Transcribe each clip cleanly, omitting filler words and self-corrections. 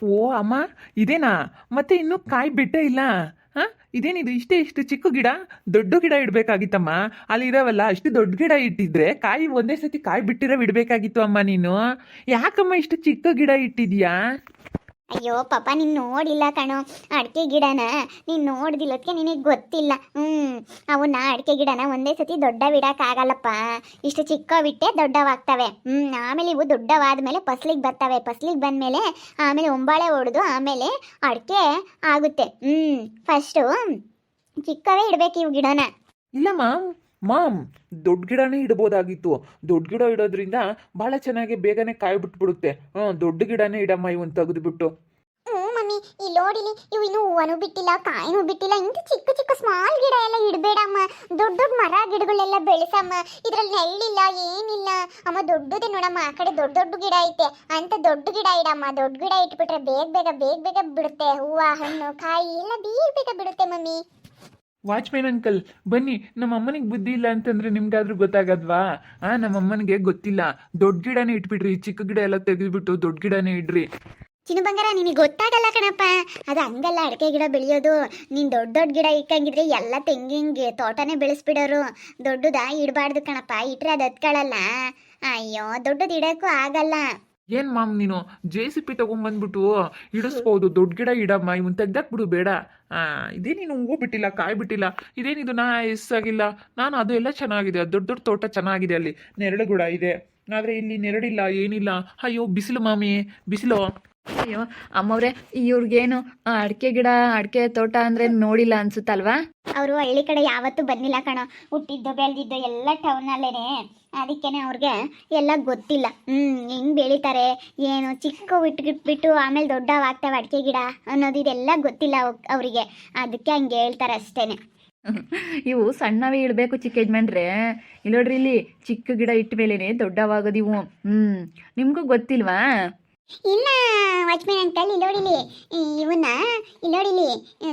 ಓ ಅಮ್ಮ, ಇದೇನಾ? ಮತ್ತೆ ಇನ್ನೂ ಕಾಯಿ ಬಿಟ್ಟೇ ಇಲ್ಲ. ಹಾ, ಇದೇನಿದು ಇಷ್ಟು ಚಿಕ್ಕ ಗಿಡ? ದೊಡ್ಡ ಗಿಡ ಇಡ್ಬೇಕಾಗಿತ್ತಮ್ಮ. ಅಲ್ಲಿ ಇದಾವಲ್ಲ, ಅಷ್ಟು ದೊಡ್ಡ ಗಿಡ ಇಟ್ಟಿದ್ರೆ ಕಾಯಿ ಒಂದೇ ಸತಿ ಕಾಯಿ ಬಿಟ್ಟಿರೋ ಇಡ್ಬೇಕಾಗಿತ್ತು ಅಮ್ಮ ನೀನು. ಯಾಕಮ್ಮ ಇಷ್ಟು ಚಿಕ್ಕ ಗಿಡ ಇಟ್ಟಿದ್ಯಾ? ಅಯ್ಯೋ ಪಾಪ ನೀನು ನೋಡಿಲ್ಲ ಕಣೋ ಅಡಿಕೆ ಗಿಡನ. ನೀನು ನೋಡ್ದಿಲ್ಲದಕ್ಕೆ ನಿನಗೆ ಗೊತ್ತಿಲ್ಲ. ಅವನ್ನ ಅಡಿಕೆ ಗಿಡನ ಒಂದೇ ಸತಿ ದೊಡ್ಡ ಬಿಡೋಕ್ಕಾಗಲ್ಲಪ್ಪ. ಇಷ್ಟು ಚಿಕ್ಕವಿಟ್ಟೆ ದೊಡ್ಡವಾಗ್ತವೆ. ಆಮೇಲೆ ಇವು ದೊಡ್ಡವಾದ್ಮೇಲೆ ಫಸ್ಲಿಗೆ ಬರ್ತವೆ. ಫಸ್ಲಿಗೆ ಬಂದಮೇಲೆ ಆಮೇಲೆ ಒಂಬಾಳೆ ಹೊಡೆದು ಆಮೇಲೆ ಅಡಿಕೆ ಆಗುತ್ತೆ. ಫಸ್ಟು ಚಿಕ್ಕವೇ ಇಡಬೇಕು ಇವು ಗಿಡನ. ಇಲ್ಲ ಮಾಮ್, ದೊಡ್ಡ ಗಿಡನೇ ಇಡ್ಬೋದಾಗಿತ್ತು. ದೊಡ್ಡ ಗಿಡ ಇಡೋದ್ರಿಂದ ಭಾಳ ಚೆನ್ನಾಗಿ ಬೇಗನೆ ಕಾಯಿ ಬಿಟ್ಬಿಡುತ್ತೆ. ದೊಡ್ಡ ಗಿಡನೇ ಇಡಮ್ಮ ಇವನ್ ತೆಗೆದುಬಿಟ್ಟು. ಮಮ್ಮಿ ಇಲ್ಲಿ ನೋಡಿಲಿ, ಇವು ಇನ್ನೂ ಹೂವನು ಬಿಟ್ಟಿಲ್ಲ, ಕಾಯಿನೂ ಬಿಟ್ಟಿಲ್ಲ. ಇಂಥ ಚಿಕ್ಕ ಚಿಕ್ಕ ಸ್ಮಾಲ್ ಗಿಡ ಎಲ್ಲ ಇಡಬೇಡಮ್ಮ. ದೊಡ್ಡ ದೊಡ್ಡ ಮರ ಗಿಡಗಳೆಲ್ಲ ಬೆಳೆಸಮ್ಮ. ಇದ್ರಲ್ಲಿ ನೆರಳಿಲ್ಲ, ಏನಿಲ್ಲ ಅಮ್ಮ. ದೊಡ್ಡದೇ ನೋಡಮ್ಮ, ಆ ಕಡೆ ದೊಡ್ಡ ದೊಡ್ಡ ಗಿಡ ಐತೆ. ಅಂತ ದೊಡ್ಡ ಗಿಡ ಇಡಮ್ಮ. ದೊಡ್ಡ ಗಿಡ ಇಟ್ಬಿಟ್ರೆ ಬೇಗ ಬೇಗ ಬಿಡುತ್ತೆ. ಹೂವು ಹಣ್ಣು ಕಾಯಿ ಎಲ್ಲ ಬೇಗ ಬಿಡುತ್ತೆ ಮಮ್ಮಿ. ವಾಚ್ಮ್ಯಾನ್ ಅಂಕಲ್ ಬನ್ನಿ. ನಮ್ಮ ಅಮ್ಮನಿಗೆ ಬುದ್ಧಿ ಇಲ್ಲ ಅಂತಂದ್ರೆ ನಿಮ್ಗಾದ್ರೂ ಗೊತ್ತಾಗದ್ವಾ? ನಮ್ಮ ಅಮ್ಮನಿಗೆ ಗೊತ್ತಿಲ್ಲ. ದೊಡ್ಡ ಗಿಡನೇ ಇಟ್ಬಿಡ್ರಿ, ಚಿಕ್ಕ ಗಿಡ ಎಲ್ಲ ತೆಗೆದ್ಬಿಟ್ಟು ದೊಡ್ಡ ಗಿಡನೇ ಇಡ್ರಿ. ಚಿನ್ನು ಬಂಗಾರ, ನಿನಗೆ ಗೊತ್ತಾಗಲ್ಲ ಕಣಪ್ಪ. ಅದು ಹಂಗಲ್ಲ ಅಡಿಕೆ ಗಿಡ ಬೆಳೆಯೋದು. ನೀನು ದೊಡ್ಡ ದೊಡ್ಡ ಗಿಡ ಇಕ್ಕಂಗಿದ್ರೆ ಎಲ್ಲ ತೆಂಗಿನ ತೋಟನೇ ಬೆಳೆಸ್ಬಿಡೋರು. ದೊಡ್ಡದ ಇಡಬಾರ್ದು ಕಣಪ್ಪ. ಇಟ್ರೆ ಅದು ಹತ್ಕೊಳ್ಳಲ್ಲ. ಅಯ್ಯೋ, ದೊಡ್ಡದು ಇಡೋಕ್ಕೂ ಆಗಲ್ಲ. ಏನ್ ಮಾಮ್ ನೀನು JCP ತಗೊಂಡ್ಬಂದ್ಬಿಟ್ಟು ಇಡಿಸ್ಬೋದು. ದೊಡ್ಡ ಗಿಡ ಇಡಮ್ಮ, ಇವನ್ ತೆಗ್ದಾಕ್ಬಿಡು ಬೇಡ. ಇದೇನಿನು ಹೂವು ಬಿಟ್ಟಿಲ್ಲ, ಕಾಯಿ ಬಿಟ್ಟಿಲ್ಲ. ಇದೇನಿದು ಆಗಿಲ್ಲ. ನಾನು ಅದು ಎಲ್ಲ ಚೆನ್ನಾಗಿದೆ, ದೊಡ್ಡ ದೊಡ್ಡ ತೋಟ ಚೆನ್ನಾಗಿದೆ. ಅಲ್ಲಿ ನೆರಳು ಕೂಡ ಇದೆ, ಆದ್ರೆ ಇಲ್ಲಿ ನೆರಳಿಲ್ಲ, ಏನಿಲ್ಲ. ಅಯ್ಯೋ ಬಿಸಿಲು ಮಾಮಿ, ಬಿಸಿಲು. ಅಯ್ಯೋ ಅಮ್ಮವ್ರೆ, ಇವ್ರಿಗೇನು ಅಡಿಕೆ ಗಿಡ ಅಡಿಕೆ ತೋಟ ಅಂದ್ರೆ ನೋಡಿಲ್ಲ ಅನ್ಸುತ್ತಲ್ವಾ? ಅವರು ಹಳ್ಳಿ ಕಡೆ ಯಾವತ್ತೂ ಬಂದಿಲ್ಲ ಕಣೋ. ಹುಟ್ಟಿದ್ದು ಬೆಳೆದಿದ್ದು ಎಲ್ಲ ಟೌನಲ್ಲೇನೆ. ಅದಕ್ಕೇನೆ ಅವ್ರಿಗೆ ಎಲ್ಲ ಗೊತ್ತಿಲ್ಲ. ಹೆಂಗ್ ಬೆಳಿತಾರೆ ಏನು, ಚಿಕ್ಕ ಬಿಟ್ಟು ಆಮೇಲೆ ದೊಡ್ಡವಾಗ್ತವೆ ಅಡಿಕೆ ಗಿಡ ಅನ್ನೋದು ಇದೆಲ್ಲ ಗೊತ್ತಿಲ್ಲ ಅವರಿಗೆ. ಅದಕ್ಕೆ ಹಂಗೆ ಹೇಳ್ತಾರೆ ಅಷ್ಟೇನೆ. ಇವು ಸಣ್ಣವೇ ಇಡಬೇಕು ಚಿಕ್ಕ ಯಜಮಾನ್ರೆ. ಇಲ್ಲಿ ನೋಡ್ರಿ, ಇಲ್ಲಿ ಚಿಕ್ಕ ಗಿಡ ಇಟ್ಟ ಮೇಲೇನೆ ದೊಡ್ಡವಾಗೋದಿವು. ನಿಮ್ಗೂ ಗೊತ್ತಿಲ್ವಾ? ಇಲ್ಲ ವಾಚ್ಮೆನ್ ಅಂಕಲ್, ಇಲ್ಲೋಡಿಲಿ ಇವನ್ನ, ಇಲ್ಲೋಡಿಲಿ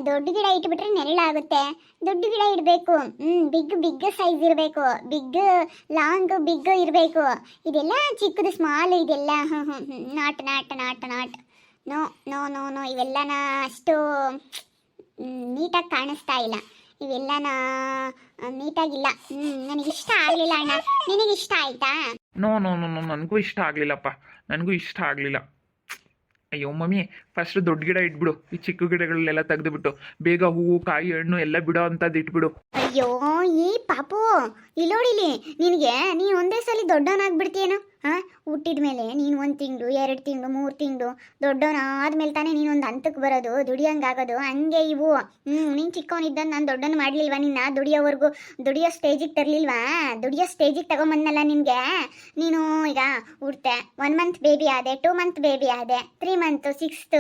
ದೊಡ್ಡ ಗಿಡ ಇಟ್ಬಿಟ್ರೆ ನೆರಳಾಗುತ್ತೆ. ದೊಡ್ಡ ಗಿಡ ಇಡಬೇಕು. ಬಿಗ್ ಸೈಜ್ ಇರಬೇಕು. ಬಿಗ್ ಲಾಂಗ್ ಬಿಗ್ ಇರಬೇಕು. ಇದೆಲ್ಲ ಚಿಕ್ಕದು ಸ್ಮಾಲ್, ಇದೆಲ್ಲ not no no no no ಇವೆಲ್ಲನ ಅಷ್ಟು ನೀಟಾಗಿ ಕಾಣಿಸ್ತಾ ಇಲ್ಲ. ಇವೆಲ್ಲನ ನೀಟಾಗಿಲ್ಲ. ನನಗಿಷ್ಟ ಆಗಲಿಲ್ಲ ಅಣ್ಣ. ನಿನಗಿಷ್ಟ ಆಯ್ತಾ? ನೋ ನೋ ನೋ ನೋ ನನಗೂ ಇಷ್ಟ ಆಗಲಿಲ್ಲಪ್ಪ. ನನಗೂ ಇಷ್ಟ ಆಗಲಿಲ್ಲ. ಅಯ್ಯೋ ಮಮ್ಮಿ, ಫಸ್ಟ್ ದೊಡ್ಡ ಗಿಡ ಇಟ್ಬಿಡು. ಈ ಚಿಕ್ಕ ಗಿಡಗಳನ್ನೆಲ್ಲ ತೆಗೆದುಬಿಟ್ಟು ಬೇಗ ಹೂವು ಕಾಯಿ ಹಣ್ಣು ಎಲ್ಲ ಬಿಡೋ ಅಂಥದ್ದು ಇಟ್ಬಿಡು. ಅಯ್ಯೋ ಈ ಪಾಪು, ಇಲ್ಲೋಡಿಲಿ ನಿನಗೆ ನೀನು ಒಂದೇ ಸಲ ದೊಡ್ಡವನಾಗ್ಬಿಡ್ತೀಯೇನೋ. ಹುಟ್ಟಿದ ಮೇಲೆ ನೀನು 1 ತಿಂಗಳು 2 ತಿಂಗಳು 3 ತಿಂಗಳು ದೊಡ್ಡವನಾದ್ಮೇಲೆ ತಾನೇ ನೀನು ಒಂದು ಹಂತಕ್ಕೆ ಬರೋದು, ದುಡಿಯಂಗಾಗೋದು. ಹಂಗೆ ಇವು. ನೀನು ಚಿಕ್ಕವನಿದ್ದಂದು ನಾನು ದೊಡ್ಡವನು ಮಾಡಲಿಲ್ವಾ ನಿನ್ನ? ದುಡಿಯೋ ಸ್ಟೇಜಿಗೆ ತರಲಿಲ್ವಾ? ದುಡಿಯೋ ಸ್ಟೇಜಿಗೆ ತಗೊಂಬಂದಲ್ಲ ನಿನಗೆ. ನೀನು ಈಗ ಹುಡ್ತೆ 1 ಮಂತ್ ಬೇಬಿ ಆದೆ, 2 ಮಂತ್ ಬೇಬಿ ಆದೆ, 3 ಮಂತ್ 6th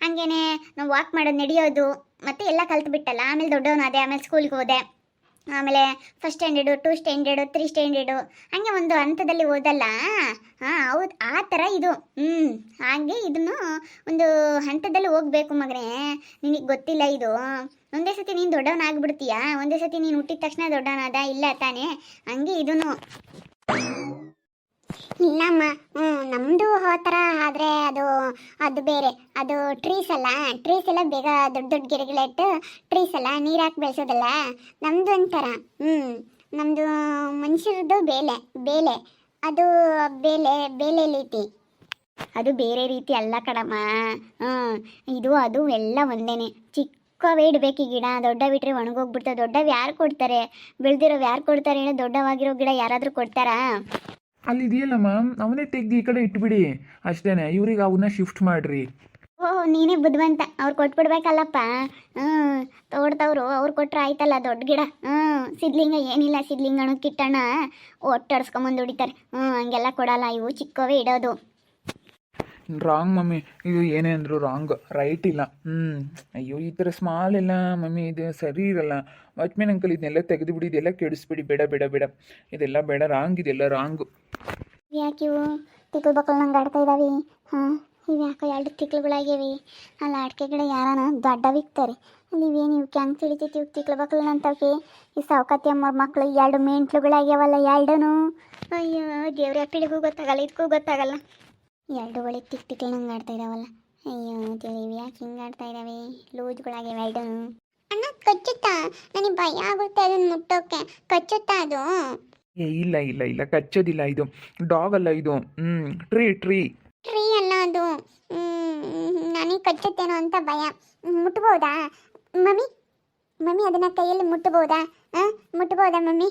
ಹಂಗೇನೆ ನಾವು ವಾಕ್ ಮಾಡೋದು, ನಡೆಯೋದು ಮತ್ತೆ ಎಲ್ಲ ಕಲ್ತ್ಬಿಟ್ಟಲ್ಲ. ಆಮೇಲೆ ದೊಡ್ಡವನಾದೆ, ಆಮೇಲೆ ಸ್ಕೂಲ್ಗೆ ಹೋದೆ, ಆಮೇಲೆ 1st ಸ್ಟ್ಯಾಂಡರ್ಡು 2 ಸ್ಟ್ಯಾಂಡರ್ಡು 3 ಸ್ಟ್ಯಾಂಡರ್ಡು ಹಂಗೆ ಒಂದು ಹಂತದಲ್ಲಿ ಓದಲ್ಲ. ಹೌದು, ಆ ಥರ ಇದು. ಹಾಗೆ ಇದನ್ನು ಒಂದು ಹಂತದಲ್ಲಿ ಹೋಗ್ಬೇಕು ಮಗನೇ. ನಿನಗೆ ಗೊತ್ತಿಲ್ಲ ಇದು. ಒಂದೇ ಸತಿ ನೀನು ದೊಡ್ಡವನಾಗ್ಬಿಡ್ತೀಯಾ? ಒಂದೇ ಸತಿ ನೀನು ಹುಟ್ಟಿದ ತಕ್ಷಣ ದೊಡ್ಡವನಾದ? ಇಲ್ಲ ತಾನೇ. ಹಂಗೆ ಇದನ್ನು. ಇಲ್ಲಮ್ಮ, ನಮ್ಮದು ಆ ಥರ ಆದರೆ ಅದು ಬೇರೆ. ಅದು ಟ್ರೀಸ್ ಅಲ್ಲ. ಟ್ರೀಸ್ ಎಲ್ಲ ಬೇಗ ದೊಡ್ಡ ದೊಡ್ಡ ಗಿಡಗಳಿಟ್ಟು ಟ್ರೀಸ್ ಎಲ್ಲ ನೀರು ಹಾಕಿ ಬೆಳೆಸೋದಲ್ಲ. ನಮ್ಮದು ಒಂಥರ ನಮ್ಮದು ಮನುಷ್ಯರದ್ದು ಬೇಲೆ ಅದು ಬೇಲೆ ರೀತಿ. ಅದು ಬೇರೆ ರೀತಿ ಅಲ್ಲ ಕಣಮ್ಮ. ಇದು ಅದು ಎಲ್ಲ ಒಂದೇನೆ. ಚಿಕ್ಕವೇ ಇಡಬೇಕು ಈ ಗಿಡ. ದೊಡ್ಡ ಬಿಟ್ಟರೆ ಒಣಗೋಗ್ಬಿಡ್ತವೆ. ದೊಡ್ಡವು ಯಾರು ಕೊಡ್ತಾರೆ? ಬೆಳೆದಿರೋವು ಯಾರು ಕೊಡ್ತಾರೆ ಹೇಳಿ? ದೊಡ್ಡವಾಗಿರೋ ಗಿಡ ಯಾರಾದರೂ ಕೊಡ್ತಾರಾ? ಅಲ್ಲಿ ಇದೆಯಲ್ಲ ಮ್ಯಾಮ್, ಅವನೇ ತೆಗ್ದು ಈ ಕಡೆ ಇಟ್ಬಿಡಿ ಅಷ್ಟೇನೆ. ಇವ್ರಿಗೆ ಅವನ್ನ ಶಿಫ್ಟ್ ಮಾಡ್ರಿ. ನೀನೇ ಬುದ್ಧಿವಂತ. ಅವ್ರು ಕೊಟ್ಬಿಡ್ಬೇಕಲ್ಲಪ್ಪ. ತೋಡ್ತವ್ರು ಅವ್ರು ಕೊಟ್ರೆ ಆಯ್ತಲ್ಲ ದೊಡ್ಡ ಗಿಡ. ಸಿದ್ಲಿಂಗ ಏನಿಲ್ಲ, ಸಿದ್ಲಿಂಗನು ಕಿಟ್ಟಣ್ಣ ಒಟ್ಟಾಡ್ಸ್ಕೊಂಬಂದು ಹೊಡಿತಾರೆ. ಹಂಗೆಲ್ಲ ಕೊಡಲ್ಲ. ಇವು ಚಿಕ್ಕವೇ ಇಡೋದು. ರಾಂಗ್ ಮಮ್ಮಿ, ಇದು ಏನೇ ಅಂದರು ರಾಂಗ್, ರೈಟ್ ಇಲ್ಲ. ಅಯ್ಯೋ ಈ ಥರ ಸ್ಮಾಲ್ ಎಲ್ಲ ಮಮ್ಮಿ ಇದು ಸರಿ ಇರಲ್ಲ. ವಾಚ್ಮ್ಯಾನ್ ಅಂಕಲ್ ಇದನ್ನೆಲ್ಲ ತೆಗೆದುಬಿಡಿ, ಇದೆಲ್ಲ ಕೆಡಿಸ್ಬಿಡಿ. ಬೇಡ ಇದೆಲ್ಲ ಬೇಡ. ರಾಂಗ್, ಇದೆಲ್ಲ ರಾಂಗು. ಯಾಕೆ ಇವು ತಿಕ್ಳು ಬಕ್ಕಳು ನಂಗೆ ಆಡ್ತಾ ಇದ್ದಾವೆ? ಇವು ಯಾಕೋ 2 ತಿಕ್ಳುಗಳಾಗ್ಯಾವೆ. ಅಲ್ಲ ಅಡಿಕೆ ಗಿಡ ಯಾರನ ದೊಡ್ಡವಿಕ್ತಾರೆ. ನೀವೇನು ಇವಕ್ಕೆ ಹೆಂಗೆ ತಿಳಿತೈತಿ? ಇವು ತಿಕ್ಳು ಬಕ್ಕಳು ಅಂತವಕ್ಕೆ. ಈ ಸೌಕತಿ ಅಮ್ಮವ್ರ ಮಕ್ಕಳು 2 ಮೇಂಟ್ಲುಗಳಾಗ್ಯಾವಲ್ಲ, 2. ಅಯ್ಯೋ ದೇವ್ರ, ಪಿಳಿಗೂ ಗೊತ್ತಾಗಲ್ಲ, ಇದಕ್ಕೂ ಗೊತ್ತಾಗಲ್ಲ. 2 ಒಳಗೆ ತಿಕ್ಳು ನಂಗೆ ಆಡ್ತಾ ಇದ್ದಾವಲ್ಲ. ಅಯ್ಯೋ ತಿಳಿವಿ ಯಾಕೆ ಹಿಂಗಾಡ್ತಾ ಇದ್ದಾವೆ ಲೂಜ್ಗಳಾಗಿವೆ ಎರಡು. ಅಣ್ಣ ಕಚ್ಚುತ್ತಾ? ನನಗೆ ಭಯ ಆಗುತ್ತೆ ಅದನ್ನು ಮುಟ್ಟೋಕೆ. ಕಚ್ಚುತ್ತಾ ಅದು? ಏ ಇಲ್ಲ ಇಲ್ಲ ಇಲ್ಲ ಕಚ್ಚೋದಿಲ್ಲ, ಇದು ಡಾಗ್ ಅಲ್ಲ ಇದು, ಟ್ರೀ ಟ್ರೀ. ಟ್ರೀ ಅಲ್ಲ ಅದು. ನನಗೆ ಕಚ್ಚುತ್ತೇನೋ ಅಂತ ಭಯ. ಮುಟ್ಬೋದಾ ಮಮ್ಮಿ? ಮಮ್ಮಿ ಅದನ್ನ ಕೈಯಲ್ಲಿ ಮುಟ್ಬೋದಾ? ಮುಟ್ಬೋದಾ ಮಮ್ಮಿ?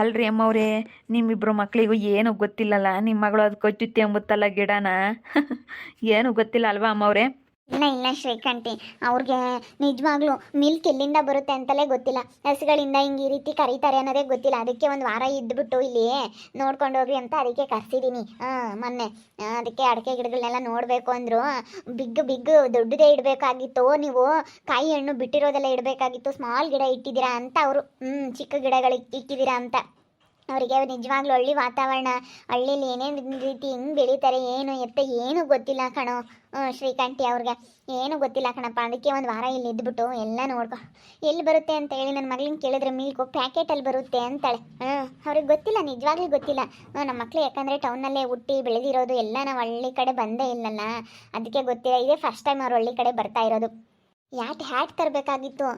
ಅಲ್ರಿ ಅಮ್ಮವ್ರೆ, ನಿಮ್ಮಿಬ್ರು ಮಕ್ಕಳಿಗೂ ಏನು ಗೊತ್ತಿಲ್ಲಲ್ಲ, ನಿಮ್ಮ ಮಗಳು ಅದು ಕೊಚ್ಚುತ್ತೆ ಅಂಬುತ್ತಲ್ಲ ಗಿಡನ. ಏನು ಗೊತ್ತಿಲ್ಲ ಅಲ್ವಾ ಅಮ್ಮವ್ರೆ? ಇಲ್ಲ ಇಲ್ಲ ಶ್ರೀಕಂಠಿ, ಅವ್ರಿಗೆ ನಿಜವಾಗ್ಲೂ ಮಿಲ್ಕ್ ಎಲ್ಲಿಂದ ಬರುತ್ತೆ ಅಂತಲೇ ಗೊತ್ತಿಲ್ಲ. ಹಸುಗಳಿಂದ ಹಿಂಗೆ ಈ ರೀತಿ ಕರೀತಾರೆ ಅನ್ನೋದೇ ಗೊತ್ತಿಲ್ಲ. ಅದಕ್ಕೆ ಒಂದು ವಾರ ಇದ್ಬಿಟ್ಟು ಇಲ್ಲಿ ನೋಡ್ಕೊಂಡು ಹೋಗ್ರಿ ಅಂತ ಅದಕ್ಕೆ ಕರ್ಸಿದ್ದೀನಿ ಮೊನ್ನೆ. ಅದಕ್ಕೆ ಅಡಿಕೆ ಗಿಡಗಳನ್ನೆಲ್ಲ ನೋಡಬೇಕು ಅಂದರು. ಬಿಗ್ ದೊಡ್ಡದೇ ಇಡಬೇಕಾಗಿತ್ತು, ನೀವು ಕಾಯಿ ಹಣ್ಣು ಬಿಟ್ಟಿರೋದೆಲ್ಲ ಇಡಬೇಕಾಗಿತ್ತು, ಸ್ಮಾಲ್ ಗಿಡ ಇಟ್ಟಿದ್ದೀರಾ ಅಂತ ಅವರು. ಚಿಕ್ಕ ಗಿಡಗಳು ಇಟ್ಟಿದ್ದೀರಾ ಅಂತ. ಅವರಿಗೆ ನಿಜವಾಗ್ಲೂ ಹಳ್ಳಿ ವಾತಾವರಣ, ಹಳ್ಳಿಲಿ ಏನೇನು ರೀತಿ ಹೆಂಗೆ ಬೆಳೀತಾರೆ ಏನು ಎತ್ತ ಏನು ಗೊತ್ತಿಲ್ಲ ಕಣೋ ಶ್ರೀಕಾಂತಿ ಅವ್ರಿಗೆ. ಏನು ಗೊತ್ತಿಲ್ಲ ಕಣಪ್ಪ. ಅದಕ್ಕೆ ಒಂದು ವಾರ ಇಲ್ಲಿ ಇದ್ಬಿಟ್ಟು ಎಲ್ಲ ನೋಡ್ಕೊ. ಎಲ್ಲಿ ಬರುತ್ತೆ ಅಂತ ಹೇಳಿ ನನ್ನ ಮಗಳನ್ನ ಕೇಳಿದ್ರೆ ಮಿಲ್ಕು ಪ್ಯಾಕೆಟಲ್ಲಿ ಬರುತ್ತೆ ಅಂತಾಳೆ. ಅವ್ರಿಗೆ ಗೊತ್ತಿಲ್ಲ, ನಿಜವಾಗ್ಲೂ ಗೊತ್ತಿಲ್ಲ. ನಮ್ಮ ಮಕ್ಕಳು ಯಾಕಂದರೆ ಟೌನಲ್ಲೇ ಹುಟ್ಟಿ ಬೆಳೆದಿರೋದು, ಎಲ್ಲ ನಾವು ಹಳ್ಳಿ ಕಡೆ ಬಂದೇ ಇಲ್ಲಲ್ಲ, ಅದಕ್ಕೆ ಗೊತ್ತಿಲ್ಲ. ಇದೇ ಫಸ್ಟ್ ಟೈಮ್ ಅವ್ರು ಹಳ್ಳಿ ಕಡೆ ಬರ್ತಾ ಇರೋದು. ಹ್ಯಾಟ್ ತರಬೇಕಾಗಿತ್ತು.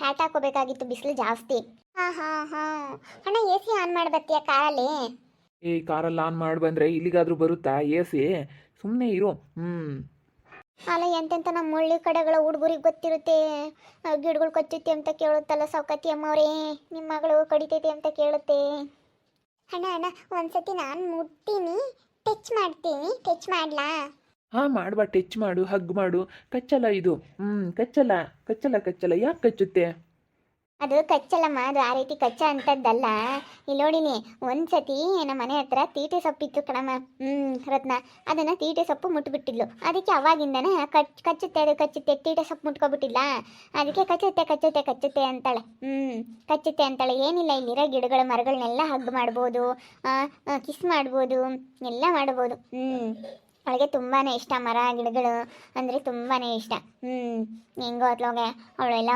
ಹ್ಯಾಟ್ ಹಾಕೋಬೇಕಾಗಿತ್ತು, ಬಿಸಿಲು ಜಾಸ್ತಿ. ಹಾಂ ಅಣ್ಣ ಎ ಸಿ ಆನ್ ಮಾಡಿ ಬರ್ತೀಯ ಕಾರಲ್ಲಿ? ಏ ಕಾರಲ್ಲಿ ಆನ್ ಮಾಡಿ ಬಂದರೆ ಇಲ್ಲಿಗಾದ್ರೂ ಬರುತ್ತಾ ಎ ಸಿ? ಸುಮ್ಮನೆ ಇರು. ಅಲ್ಲ ಎಂತೆಂತ ನಮ್ಮ ಹಳ್ಳಿ ಕಡೆಗಳ ಹುಡುಗರಿಗೆ ಗೊತ್ತಿರುತ್ತೆ, ಗಿಡಗಳು ಕಚ್ಚುತ್ತೆ ಅಂತ ಕೇಳುತ್ತಲ್ಲ ಸೌಕತಿ ಅಮ್ಮವ್ರೆ, ನಿಮ್ಮ ಮಗಳು ಕಡಿತೈತೆ ಅಂತ ಕೇಳುತ್ತೆ. ಅಣ್ಣ ಒಂದ್ಸತಿ ನಾನು ಮುಟ್ತೀನಿ, ಟಚ್ ಮಾಡ್ತೀನಿ, ಟಚ್ ಮಾಡ್ಲಾ? ಹಾಂ ಮಾಡ್ಬಾ, ಟಚ್ ಮಾಡು, ಹಗ್ ಮಾಡು. ಕಚ್ಚಲ್ಲ ಇದು, ಕಚ್ಚಲ್ಲ ಕಚ್ಚಲ್ಲ ಕಚ್ಚಲ್ಲ. ಯಾಕೆ ಕಚ್ಚುತ್ತೆ? ಅದು ಕಚ್ಚಲ್ಲಮ್ಮ, ಅದು ಆ ರೀತಿ ಕಚ್ಚ ಅಂಥದ್ದಲ್ಲ. ಇಲ್ಲಿ ನೋಡಿನಿ, ಒಂದ್ಸತಿ ನಮ್ಮ ಮನೆ ಹತ್ರ ತೀಟೆ ಸೊಪ್ಪಿತ್ತು ಕಣಮ್ಮ, ರತ್ನ. ಅದನ್ನು ತೀಟೆ ಸೊಪ್ಪು ಮುಟ್ಬಿಟ್ಟಿದ್ಲು. ಅದಕ್ಕೆ ಅವಾಗಿಂದನೇ ಕಚ್ಚುತ್ತೆ ಅದು ಕಚ್ಚುತ್ತೆ, ತೀಟೆ ಸೊಪ್ಪು ಮುಟ್ಕೊಬಿಟ್ಟಿಲ್ಲ. ಅದಕ್ಕೆ ಕಚ್ಚುತ್ತೆ ಅಂತಾಳೆ. ಕಚ್ಚುತ್ತೆ ಅಂತಾಳೆ. ಏನಿಲ್ಲ, ಇಲ್ಲಿರೋ ಗಿಡಗಳ ಮರಗಳನ್ನೆಲ್ಲ ಹಗ್ ಮಾಡ್ಬೋದು, ಕಿಸ್ ಮಾಡ್ಬೋದು, ಎಲ್ಲ ಮಾಡ್ಬೋದು. ಅವಳಿಗೆ ತುಂಬಾ ಇಷ್ಟ ಮರ ಗಿಡಗಳು ಅಂದರೆ ತುಂಬಾ ಇಷ್ಟ. ಹೆಂಗೋ ಅತ್ಲೋಗೆ ಅವಳೆಲ್ಲ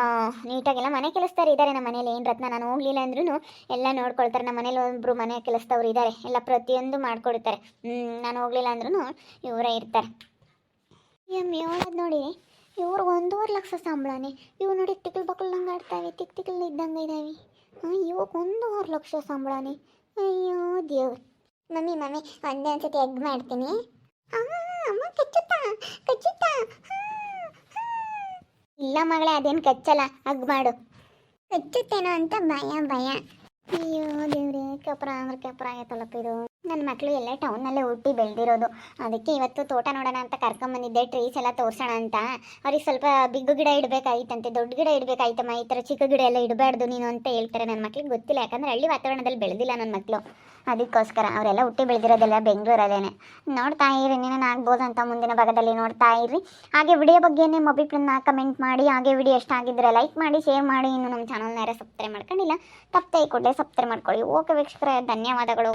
ನೀಟಾಗೆಲ್ಲ ಮನೆ ಕೆಲಸದವ್ರು ಇದ್ದಾರೆ ನಮ್ಮ ಮನೇಲಿ. ಏನು ರತ್ನ, ನಾನು ಹೋಗ್ಲಿಲ್ಲ ಅಂದ್ರೂ ಎಲ್ಲ ನೋಡ್ಕೊಳ್ತಾರೆ. ನಮ್ಮ ಮನೇಲಿ ಒಬ್ಬರು ಮನೆ ಕೆಲಸದವ್ರು ಇದ್ದಾರೆ, ಎಲ್ಲ ಪ್ರತಿಯೊಂದು ಮಾಡ್ಕೊಡ್ತಾರೆ. ನಾನು ಹೋಗ್ಲಿಲ್ಲ ಅಂದ್ರೂ ಇವರೇ ಇರ್ತಾರೆ. ಹೇಳೋದು ನೋಡಿ, ಇವ್ರು 1.5 ಲಕ್ಷ ಸಂಬಳನೇ. ಇವು ನೋಡಿ ತಿಕ್ಕಲ್ ಬಕ್ಕಲ್ದಂಗೆ ಆಡ್ತಾವೆ, ತಿಕ್ಕಲ್ ಇದ್ದಂಗೆ ಇದ್ದಾವೆ. ಇವಾಗ 1.5 ಲಕ್ಷ ಸಂಬಳನೇ. ಅಯ್ಯೋ ದೇವ್ರು. ಮಮ್ಮಿ ಒಂದೇ ಒಂದ್ಸತಿ ಎಗ್ ಮಾಡ್ತೀನಿ. ಅಮ್ಮ ಕಚ್ಚುತ್ತಾ? ಇಲ್ಲ ಮಗಳೇ, ಅದೇನು ಕಚ್ಚಲ್ಲ, ಹಗ್ ಮಾಡು. ಕಚ್ಚುತ್ತೇನೋ ಅಂತ ಭಯ. ಅಯ್ಯೋ ದೇವ್ರೆ, ಕಪ್ರ ಆಗತ್ತಲ್ಲಪ್ಪ ಇದು. ನನ್ನ ಮಕ್ಕಳು ಎಲ್ಲ ಟೌನ್ನಲ್ಲೇ ಹುಟ್ಟಿ ಬೆಳೆದಿರೋದು. ಅದಕ್ಕೆ ಇವತ್ತು ತೋಟ ನೋಡೋಣ ಅಂತ ಕರ್ಕೊಂಬಂದಿದ್ದೆ, ಟ್ರೀಸ್ ಎಲ್ಲ ತೋರಿಸೋಣ ಅಂತ. ಅವ್ರಿಗೆ ಸ್ವಲ್ಪ ಬಿಗ್ ಗಿಡ ಇಡಬೇಕಾಗಿತ್ತಂತೆ, ದೊಡ್ಡ ಗಿಡ ಇಡಬೇಕಾಯ್ತಮ್ಮ, ಈ ಥರ ಚಿಕ್ಕ ಗಿಡ ಎಲ್ಲ ಇಡಬಾರ್ದು ನೀನು ಅಂತ ಹೇಳ್ತಾರೆ. ನನ್ನ ಮಕ್ಳಿಗೆ ಗೊತ್ತಿಲ್ಲ, ಯಾಕಂದರೆ ಹಳ್ಳಿ ವಾತಾವರಣದಲ್ಲಿ ಬೆಳೆದಿಲ್ಲ ನನ್ನ ಮಕ್ಕಳು. ಅದಕ್ಕೋಸ್ಕರ ಅವರೆಲ್ಲ ಹುಟ್ಟಿ ಬೆಳೆದಿರೋದೆಲ್ಲ ಬೆಂಗಳೂರಲ್ಲೇನೆ. ನೋಡ್ತಾ ಇರಿ, ನೀನು ಆಗ್ಬೋದು ಅಂತ ಮುಂದಿನ ಭಾಗದಲ್ಲಿ ನೋಡ್ತಾ ಇರಿ. ಹಾಗೆ ವಿಡಿಯೋ ಬಗ್ಗೆ ನಿಮ್ಮ ಅಭಿಪ್ರಾಯನ ಕಮೆಂಟ್ ಮಾಡಿ. ಹಾಗೆ ವಿಡಿಯೋ ಇಷ್ಟ ಆಗಿದ್ದರೆ ಲೈಕ್ ಮಾಡಿ, ಶೇರ್ ಮಾಡಿ. ಇನ್ನು ನಮ್ಮ ಚಾನಲ್ನ ಯಾರು ಸಬ್ಸ್ಕ್ರೈಬ್ ಮಾಡ್ಕೊಂಡಿಲ್ಲ, ತಪ್ಪದೆ ಕೂಡಲೇ ಸಬ್ಸ್ಕ್ರೈಬ್ ಮಾಡ್ಕೊಳ್ಳಿ. ಓಕೆ ವೀಕ್ಷಕರೇ, ಧನ್ಯವಾದಗಳು.